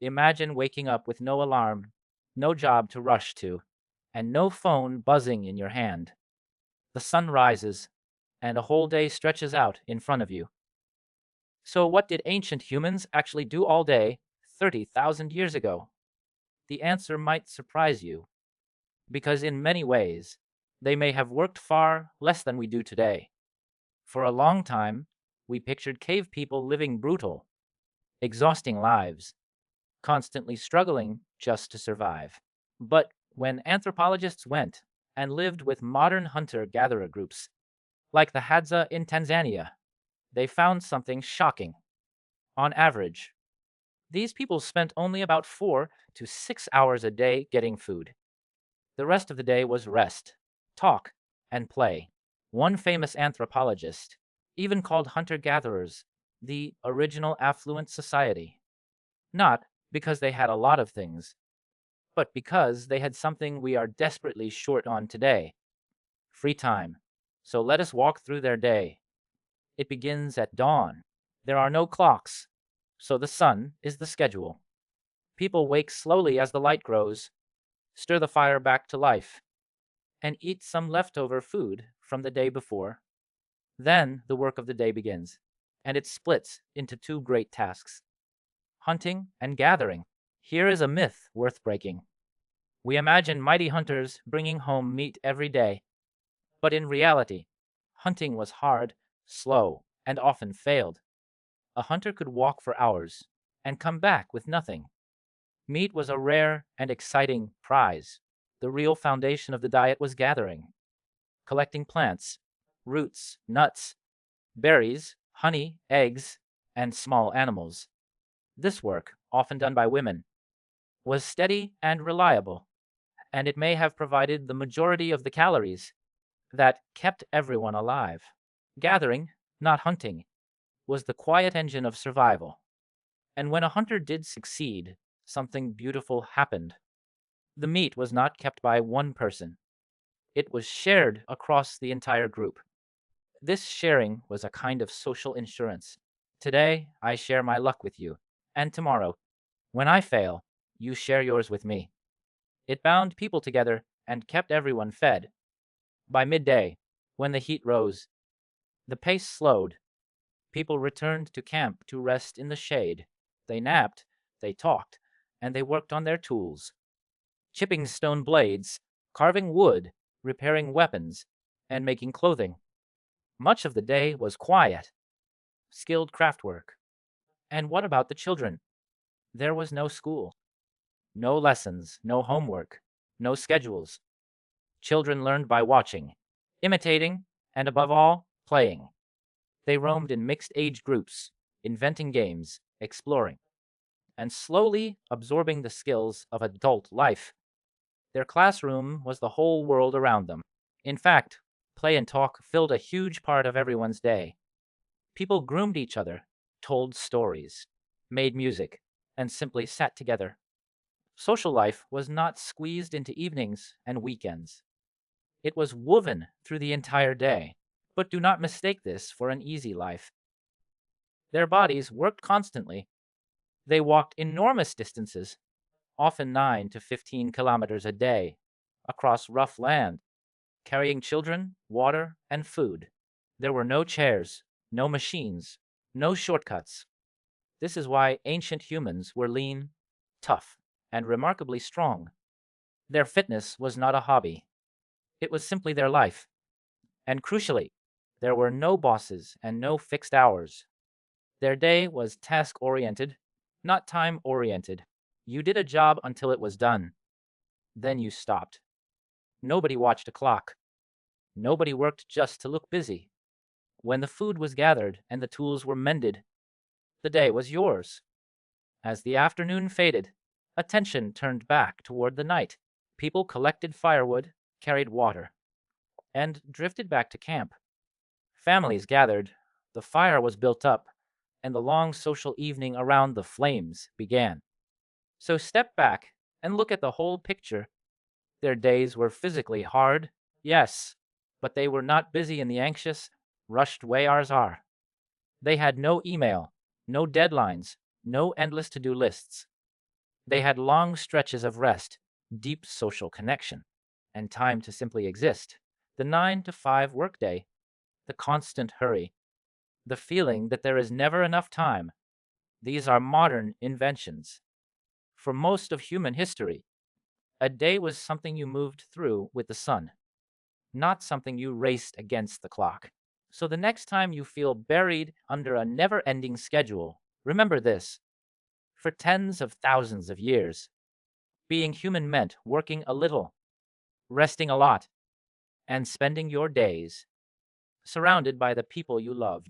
Imagine waking up with no alarm, no job to rush to, and no phone buzzing in your hand. The sun rises, and a whole day stretches out in front of you. So, what did ancient humans actually do all day 30,000 years ago? The answer might surprise you, because in many ways, they may have worked far less than we do today. For a long time, we pictured cave people living brutal, exhausting lives, constantly struggling just to survive. But when anthropologists went and lived with modern hunter gatherer groups, like the Hadza in Tanzania, they found something shocking. On average, these people spent only about 4 to 6 hours a day getting food. The rest of the day was rest, talk, and play. One famous anthropologist even called hunter gatherers the original affluent society, not because they had a lot of things, but because they had something we are desperately short on today: free time. So let us walk through their day. It begins at dawn. There are no clocks, so the sun is the schedule. People wake slowly as the light grows, stir the fire back to life, and eat some leftover food from the day before. Then the work of the day begins, and it splits into two great tasks: hunting and gathering. Here is a myth worth breaking. We imagine mighty hunters bringing home meat every day, but in reality, hunting was hard, slow, and often failed. A hunter could walk for hours and come back with nothing. Meat was a rare and exciting prize. The real foundation of the diet was gathering, collecting plants, roots, nuts, berries, honey, eggs, and small animals. This work, often done by women, was steady and reliable, and it may have provided the majority of the calories that kept everyone alive. Gathering, not hunting, was the quiet engine of survival. And when a hunter did succeed, something beautiful happened. The meat was not kept by one person, it was shared across the entire group. This sharing was a kind of social insurance. Today, I share my luck with you, and tomorrow, when I fail, you share yours with me. It bound people together and kept everyone fed. By midday, when the heat rose, the pace slowed. People returned to camp to rest in the shade. They napped, they talked, and they worked on their tools, chipping stone blades, carving wood, repairing weapons, and making clothing. Much of the day was quiet, skilled craftwork. And what about the children? There was no school, no lessons, no homework, no schedules. Children learned by watching, imitating, and above all, playing. They roamed in mixed age groups, inventing games, exploring, and slowly absorbing the skills of adult life. Their classroom was the whole world around them. In fact, play and talk filled a huge part of everyone's day. People groomed each other, told stories, made music, and simply sat together. Social life was not squeezed into evenings and weekends. It was woven through the entire day. But do not mistake this for an easy life. Their bodies worked constantly. They walked enormous distances, often 9 to 15 kilometers a day, across rough land, carrying children, water, and food. There were no chairs, no machines, no shortcuts. This is why ancient humans were lean, tough, and remarkably strong. Their fitness was not a hobby, it was simply their life. And crucially, there were no bosses and no fixed hours. Their day was task oriented, not time oriented. You did a job until it was done. Then you stopped. Nobody watched a clock. Nobody worked just to look busy. When the food was gathered and the tools were mended, the day was yours. As the afternoon faded, attention turned back toward the night. People collected firewood, carried water, and drifted back to camp. Families gathered, the fire was built up, and the long social evening around the flames began. So step back and look at the whole picture. Their days were physically hard, yes, but they were not busy in the anxious, rushed way ours are. They had no email, no deadlines, no endless to-do lists. They had long stretches of rest, deep social connection, and time to simply exist. The 9 to 5 workday, the constant hurry, the feeling that there is never enough time, these are modern inventions. For most of human history, a day was something you moved through with the sun, not something you raced against the clock. So the next time you feel buried under a never ending schedule, remember this: for tens of thousands of years, being human meant working a little, resting a lot, and spending your days surrounded by the people you loved.